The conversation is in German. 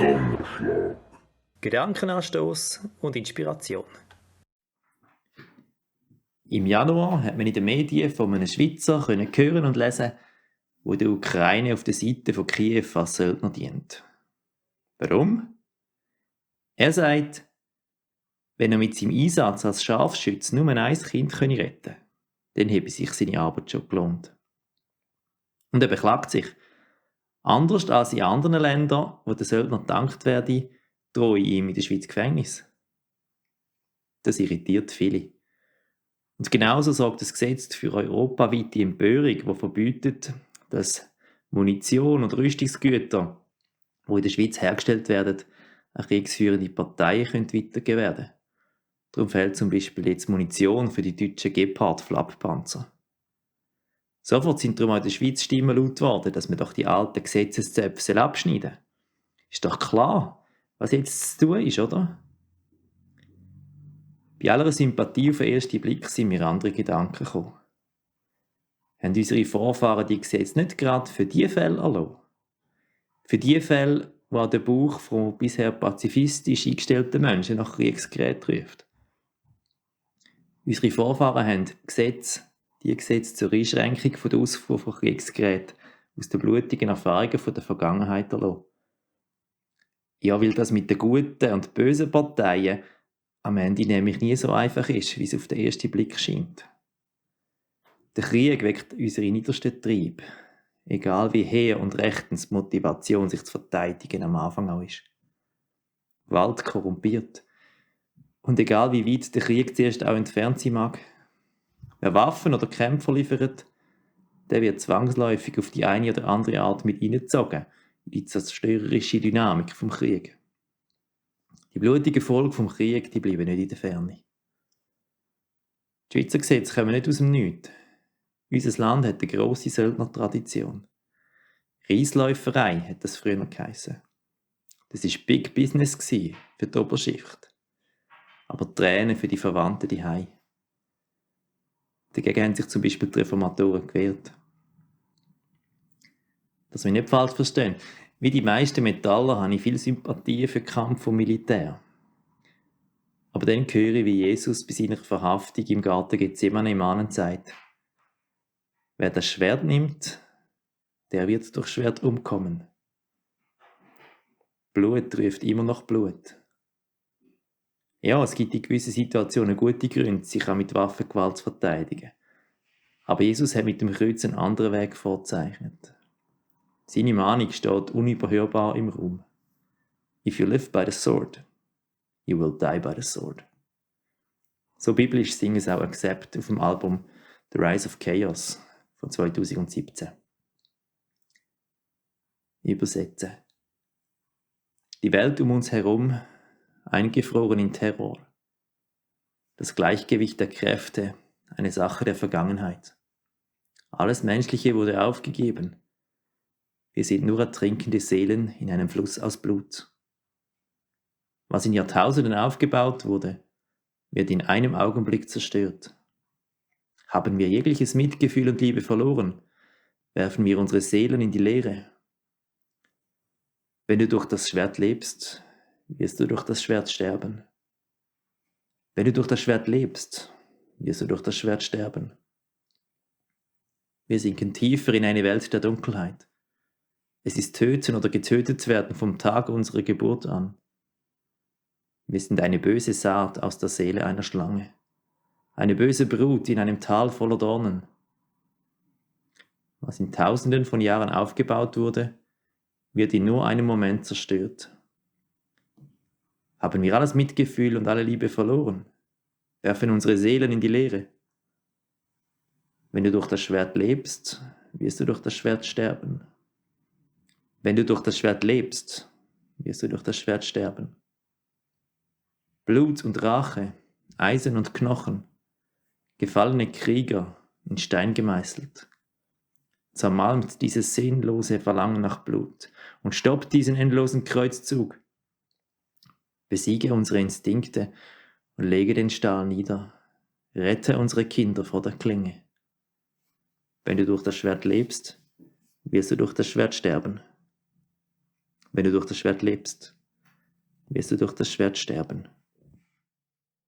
Donnerschlag. Gedankenanstoß und Inspiration. Im Januar hat man in den Medien von einem Schweizer hören und lesen, der der Ukraine auf der Seite von Kiew als Söldner dient. Warum? Er sagt, wenn er mit seinem Einsatz als Scharfschütze nur ein Kind retten könne, dann habe sich seine Arbeit schon gelohnt. Und er beklagt sich. Anders als in anderen Ländern, wo der Söldner gedankt werde, drohe ihm in der Schweiz Gefängnis. Das irritiert viele. Und genauso sorgt das Gesetz für europaweite Empörung, das verbietet, dass Munition und Rüstungsgüter, die in der Schweiz hergestellt werden, an kriegsführende Parteien weitergegeben werden. Darum fehlt zum Beispiel jetzt Munition für die deutschen Gepard-Flakpanzer. Sofort sind darum auch in der Schweiz Stimmen laut geworden, dass man doch die alten Gesetzeszöpfe abschneiden soll. Ist doch klar, was jetzt zu tun ist, oder? Bei aller Sympathie auf den ersten Blick sind mir andere Gedanken gekommen. Haben unsere Vorfahren die Gesetze nicht gerade für die Fälle erlassen? Für die Fälle, wo der Bauch von bisher pazifistisch eingestellten Menschen nach Kriegsgeräten ruft. Unsere Vorfahren haben die Gesetze zur Einschränkung der Ausfuhr von Kriegsgeräten aus den blutigen Erfahrungen der Vergangenheit erlassen. Ja, weil das mit den guten und bösen Parteien am Ende nämlich nie so einfach ist, wie es auf den ersten Blick scheint. Der Krieg weckt unsere niedersten Triebe, egal wie hehr und rechtens die Motivation, sich zu verteidigen, am Anfang auch ist. Gewalt korrumpiert. Und egal wie weit der Krieg zuerst auch entfernt sein mag, wer Waffen oder Kämpfer liefert, der wird zwangsläufig auf die eine oder andere Art mit hineingezogen in die zerstörerische Dynamik vom Krieg. Die blutigen Folgen vom Krieg, die bleiben nicht in der Ferne. Die Schweizer Gesetze kommen nicht aus dem Nichts. Unser Land hat eine grosse Söldnertradition. Reisläuferei hat das früher geheissen. Das war Big Business für die Oberschicht. Aber Tränen für die Verwandten daheim. Dagegen haben sich zum Beispiel die Reformatoren gewehrt. Dass wir nicht falsch verstehen. Wie die meisten Metaller habe ich viel Sympathie für den Kampf vom Militär. Aber dann höre ich, wie Jesus bei seiner Verhaftung im Garten Gethsemane mahnend sagt: Wer das Schwert nimmt, der wird durch Schwert umkommen. Blut ruft immer noch Blut. Ja, es gibt in gewissen Situationen gute Gründe, sich auch mit Waffengewalt zu verteidigen. Aber Jesus hat mit dem Kreuz einen anderen Weg vorzeichnet. Seine Mahnung steht unüberhörbar im Raum. If you live by the sword, you will die by the sword. So biblisch singen es auch Accept auf dem Album The Rise of Chaos von 2017. Übersetzen. Die Welt um uns herum, eingefroren in Terror. Das Gleichgewicht der Kräfte, eine Sache der Vergangenheit. Alles Menschliche wurde aufgegeben. Wir sind nur ertrinkende Seelen in einem Fluss aus Blut. Was in Jahrtausenden aufgebaut wurde, wird in einem Augenblick zerstört. Haben wir jegliches Mitgefühl und Liebe verloren, werfen wir unsere Seelen in die Leere. Wenn du durch das Schwert lebst, wirst du durch das Schwert sterben. Wenn du durch das Schwert lebst, wirst du durch das Schwert sterben. Wir sinken tiefer in eine Welt der Dunkelheit. Es ist töten oder getötet werden vom Tag unserer Geburt an. Wir sind eine böse Saat aus der Seele einer Schlange. Eine böse Brut in einem Tal voller Dornen. Was in Tausenden von Jahren aufgebaut wurde, wird in nur einem Moment zerstört. Haben wir alles Mitgefühl und alle Liebe verloren? Werfen unsere Seelen in die Leere? Wenn du durch das Schwert lebst, wirst du durch das Schwert sterben. Wenn du durch das Schwert lebst, wirst du durch das Schwert sterben. Blut und Rache, Eisen und Knochen, gefallene Krieger in Stein gemeißelt. Zermalmt dieses sinnlose Verlangen nach Blut und stoppt diesen endlosen Kreuzzug. Besiege unsere Instinkte und lege den Stahl nieder. Rette unsere Kinder vor der Klinge. Wenn du durch das Schwert lebst, wirst du durch das Schwert sterben. Wenn du durch das Schwert lebst, wirst du durch das Schwert sterben.